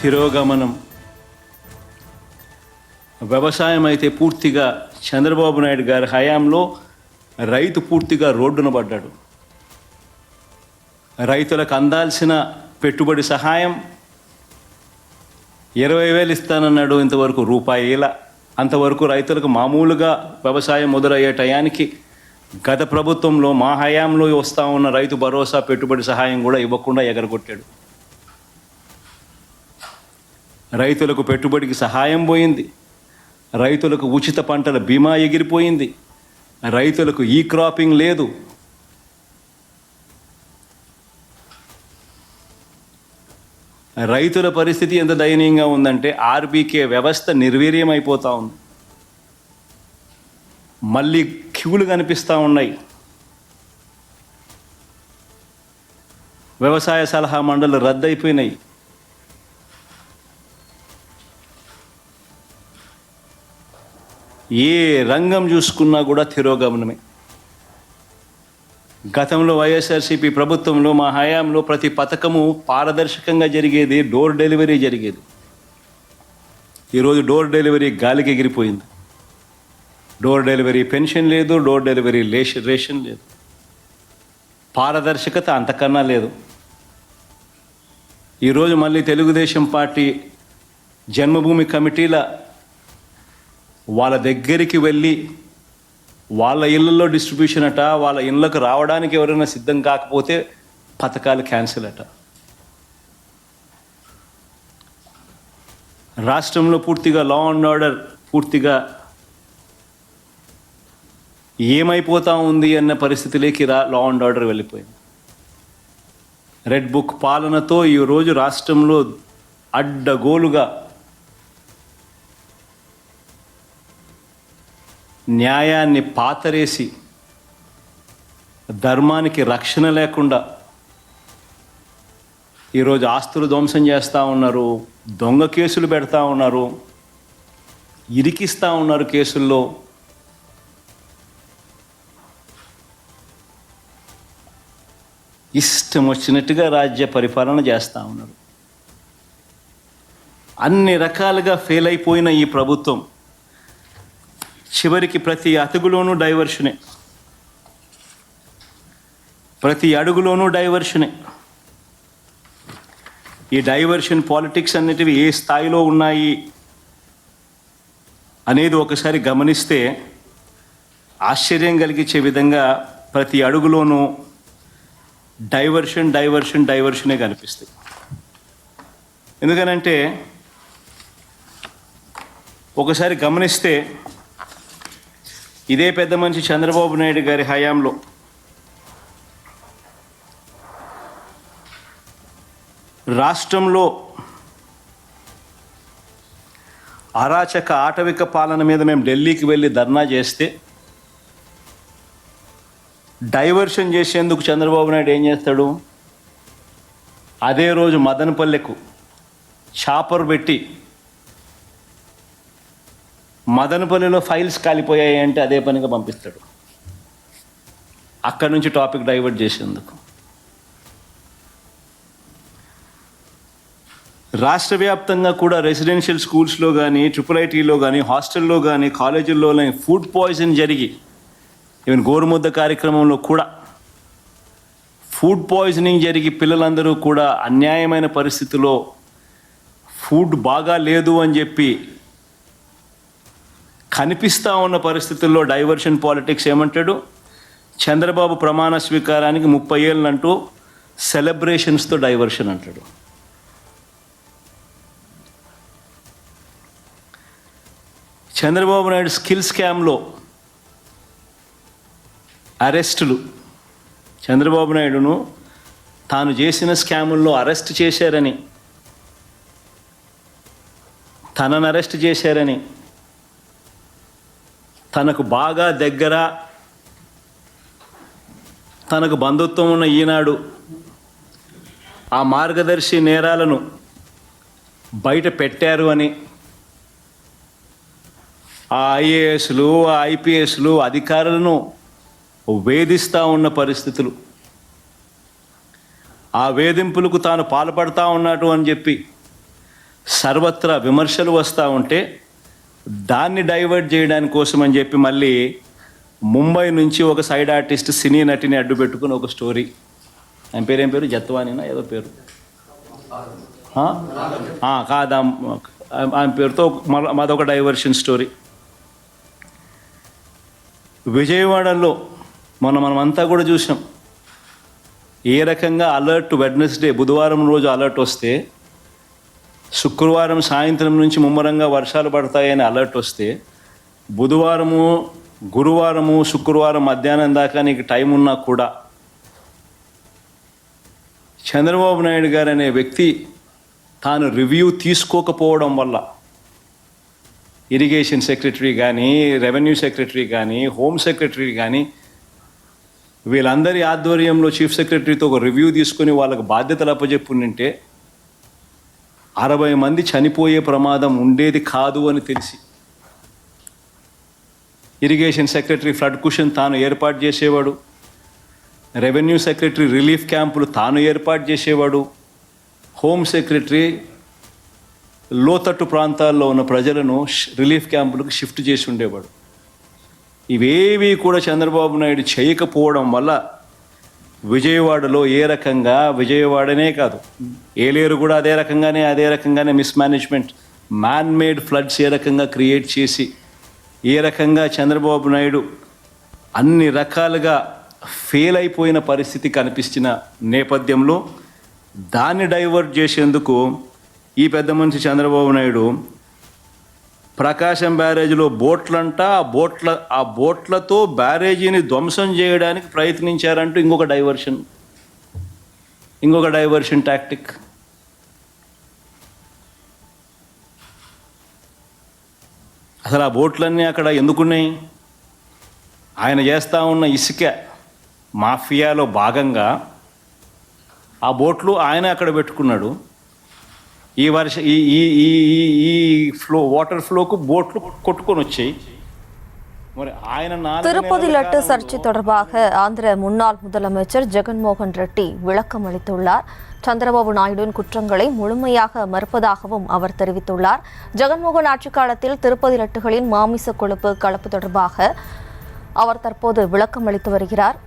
తిరోగమనం. వ్యవసాయం అయితే పూర్తిగా చంద్రబాబు నాయుడు గారి హయాంలో రైతు పూర్తిగా రోడ్డున పడ్డాడు. రైతులకు అందాల్సిన పెట్టుబడి సహాయం 20,000 ఇస్తానన్నాడు, ఇంతవరకు రూపాయిల. అంతవరకు రైతులకు మామూలుగా వ్యవసాయం మొదలయ్యే టయానికి గత ప్రభుత్వంలో మా హయాంలో వస్తూ ఉన్న రైతు భరోసా పెట్టుబడి సహాయం కూడా ఇవ్వకుండా ఎగరగొట్టాడు. రైతులకు పెట్టుబడికి సహాయం పోయింది, రైతులకు ఉచిత పంటల బీమా ఎగిరిపోయింది, రైతులకు ఈ క్రాపింగ్ లేదు. రైతుల పరిస్థితి ఎంత దయనీయంగా ఉందంటే ఆర్బీకే వ్యవస్థ నిర్వీర్యం అయిపోతూ ఉంది. మళ్ళీ క్యూలు కనిపిస్తూ ఉన్నాయి. వ్యవసాయ సలహా మండళ్ళు రద్దయిపోయినాయి. ఏ రంగం చూసుకున్నా కూడా తిరోగమనమే. గతంలో వైఎస్ఆర్సీపీ ప్రభుత్వంలో మా హయాంలో ప్రతి పథకము పారదర్శకంగా జరిగేది, డోర్ డెలివరీ జరిగేది. ఈరోజు డోర్ డెలివరీ గాలికి ఎగిరిపోయింది. డోర్ డెలివరీ పెన్షన్ లేదు, డోర్ డెలివరీ రేషన్ లేదు. పారదర్శకత అంతకన్నా లేదు. ఈరోజు మళ్ళీ తెలుగుదేశం పార్టీ జన్మభూమి కమిటీల వాళ్ళ దగ్గరికి వెళ్ళి వాళ్ళ ఇళ్ళల్లో డిస్ట్రిబ్యూషన్ అట, వాళ్ళ ఇళ్ళకు రావడానికి ఎవరైనా సిద్ధం కాకపోతే పథకాలు క్యాన్సిల్ అట. రాష్ట్రంలో పూర్తిగా లా అండ్ ఆర్డర్ పూర్తిగా ఏమైపోతా ఉంది అన్న పరిస్థితిలోకి లా అండ్ ఆర్డర్ వెళ్ళిపోయింది. రెడ్ బుక్ పాలనతో ఈరోజు రాష్ట్రంలో అడ్డగోలుగా న్యాయాన్ని పాతరేసి ధర్మానికి రక్షణ లేకుండా ఈరోజు ఆస్తులు ధ్వంసం చేస్తూ ఉన్నారు, దొంగ కేసులు పెడతా ఉన్నారు, ఇరికిస్తూ ఉన్నారు కేసుల్లో. ఇష్టం వచ్చినట్టుగా రాజ్య పరిపాలన చేస్తూ ఉన్నారు. అన్ని రకాలుగా ఫెయిల్ అయిపోయిన ఈ ప్రభుత్వం చివరికి ప్రతి అతుగులోనూ డైవర్షనే, ప్రతి అడుగులోనూ డైవర్షనే. ఈ డైవర్షన్ పాలిటిక్స్ అన్నిటివి ఏ స్థాయిలో ఉన్నాయి అనేది ఒకసారి గమనిస్తే ఆశ్చర్యం కలిగించే విధంగా ప్రతి అడుగులోనూ డైవర్షనే కనిపిస్తాయి. ఎందుకనంటే ఒకసారి గమనిస్తే ఇదే పెద్ద మనిషి చంద్రబాబు నాయుడు గారి హయాంలో రాష్ట్రంలో అరాచక ఆటవిక పాలన మీద మేము ఢిల్లీకి వెళ్ళి ధర్నా చేస్తే డైవర్షన్ చేసేందుకు చంద్రబాబు నాయుడు ఏం చేస్తాడు, అదే రోజు మదనపల్లెకు చాపర్ పెట్టి మదనపల్లిలో ఫైల్స్ కాలిపోయాయి అంటే అదే పనిగా పంపిస్తాడు, అక్కడి నుంచి టాపిక్ డైవర్ట్ చేసేందుకు. రాష్ట్ర వ్యాప్తంగా కూడా రెసిడెన్షియల్ స్కూల్స్లో కానీ, IIITలో కానీ, హాస్టల్లో కానీ, కాలేజీల్లో కానీ ఫుడ్ పాయిజన్ జరిగి, ఈవెన్ గోరుముద్ద కార్యక్రమంలో కూడా ఫుడ్ పాయిజనింగ్ జరిగి పిల్లలందరూ కూడా అన్యాయమైన పరిస్థితిలో ఫుడ్ బాగా లేదు అని చెప్పి కనిపిస్తూ ఉన్న పరిస్థితుల్లో డైవర్షన్ పాలిటిక్స్ ఏమంటాడు, చంద్రబాబు ప్రమాణ స్వీకారానికి 30 ఏళ్ళు అంటూ సెలబ్రేషన్స్తో డైవర్షన్ అంటాడు. చంద్రబాబు నాయుడు స్కిల్ స్కామ్లో అరెస్టులు, చంద్రబాబు నాయుడును తాను చేసిన స్కాముల్లో అరెస్ట్ చేశారని, తనను అరెస్ట్ చేశారని, తనకు బాగా దగ్గర, తనకు బంధుత్వం ఉన్న ఈనాడు ఆ మార్గదర్శి నేరాలను బయట పెట్టారు అని ఆ ఐఏఎస్లు, ఆ ఐపీఎస్లు అధికారులను వేధిస్తూ ఉన్న పరిస్థితులు, ఆ వేధింపులకు తాను పాల్పడతా ఉన్నట్టు అని చెప్పి సర్వత్రా విమర్శలు వస్తూ ఉంటే దాన్ని డైవర్ట్ చేయడానికి కోసం అని చెప్పి మళ్ళీ ముంబై నుంచి ఒక సైడ్ ఆర్టిస్ట్ సినీ నటిని అడ్డు పెట్టుకుని ఒక స్టోరీ, ఆయన పేరు ఏం పేరు, జత్వానినా ఏదో పేరు కాదా, ఆయన పేరుతో మాదొక డైవర్షన్ స్టోరీ. విజయవాడలో మనమంతా కూడా చూసాం ఏ రకంగా అలర్ట్. వెడ్నెస్డే బుధవారం రోజు అలర్ట్ వస్తే శుక్రవారం సాయంత్రం నుంచి ముమ్మరంగా వర్షాలు పడతాయని అలర్ట్ వస్తే బుధవారము, గురువారము, శుక్రవారం మధ్యాహ్నం దాకా నీకు టైం ఉన్నా కూడా చంద్రబాబు నాయుడు గారు అనే వ్యక్తి తాను రివ్యూ తీసుకోకపోవడం వల్ల ఇరిగేషన్ సెక్రటరీ కానీ, రెవెన్యూ సెక్రటరీ కానీ, హోమ్ సెక్రటరీ కానీ వీళ్ళందరి ఆధ్వర్యంలో చీఫ్ సెక్రటరీతో ఒక రివ్యూ తీసుకొని వాళ్ళకు బాధ్యతలు అప్పచెప్పుంటే 60 మంది చనిపోయే ప్రమాదం ఉండేది కాదు అని తెలిసి ఇరిగేషన్ సెక్రటరీ ఫ్లడ్ కుషన్ తాను ఏర్పాటు చేసేవాడు, రెవెన్యూ సెక్రటరీ రిలీఫ్ క్యాంపులు తాను ఏర్పాటు చేసేవాడు, హోమ్ సెక్రటరీ లోతట్టు ప్రాంతాల్లో ఉన్న ప్రజలను రిలీఫ్ క్యాంపులకు షిఫ్ట్ చేసి ఉండేవాడు. ఇవేవి కూడా చంద్రబాబు నాయుడు చేయకపోవడం వల్ల విజయవాడలో ఏ రకంగా, విజయవాడనే కాదు ఏలేరు కూడా అదే రకంగానే మిస్మేనేజ్మెంట్, మ్యాన్ మేడ్ ఫ్లడ్స్ ఏ రకంగా క్రియేట్ చేసి ఏ రకంగా చంద్రబాబు నాయుడు అన్ని రకాలుగా ఫెయిల్ అయిపోయిన పరిస్థితి కనిపించిన నేపథ్యంలో దాన్ని డైవర్ట్ చేసేందుకు ఈ పెద్ద మనిషి చంద్రబాబు నాయుడు ప్రకాశం బ్యారేజీలో బోట్లంట, ఆ బోట్లతో బ్యారేజీని ధ్వంసం చేయడానికి ప్రయత్నించారంటూ ఇంకొక డైవర్షన్ టాక్టిక్. అసలు ఆ బోట్లన్నీ అక్కడ ఎందుకున్నాయి? ఆయన చేస్తూ ఉన్న ఇసుక మాఫియాలో భాగంగా ఆ బోట్లు ఆయన అక్కడ పెట్టుకున్నాడు. ఈ వాటర్ ఫ్లోకు బోట్లు கொட்டுకొని వచ్చாய். திருப்பதி லட்டு சர்ச்சை தொடர்பாக ஆந்திர முன்னாள் முதலமைச்சர் ஜெகன்மோகன் ரெட்டி விளக்கம் அளித்துள்ளார். சந்திரபாபு நாயுடுவின் குற்றங்களை முழுமையாக மறுப்பதாகவும் அவர் தெரிவித்துள்ளார். ஜெகன்மோகன் ஆட்சிக் காலத்தில் திருப்பதி லட்டுகளின் மாமிச கொழுப்பு கலப்பு தொடர்பாக அவர் தற்போது விளக்கம் அளித்து வருகிறார்.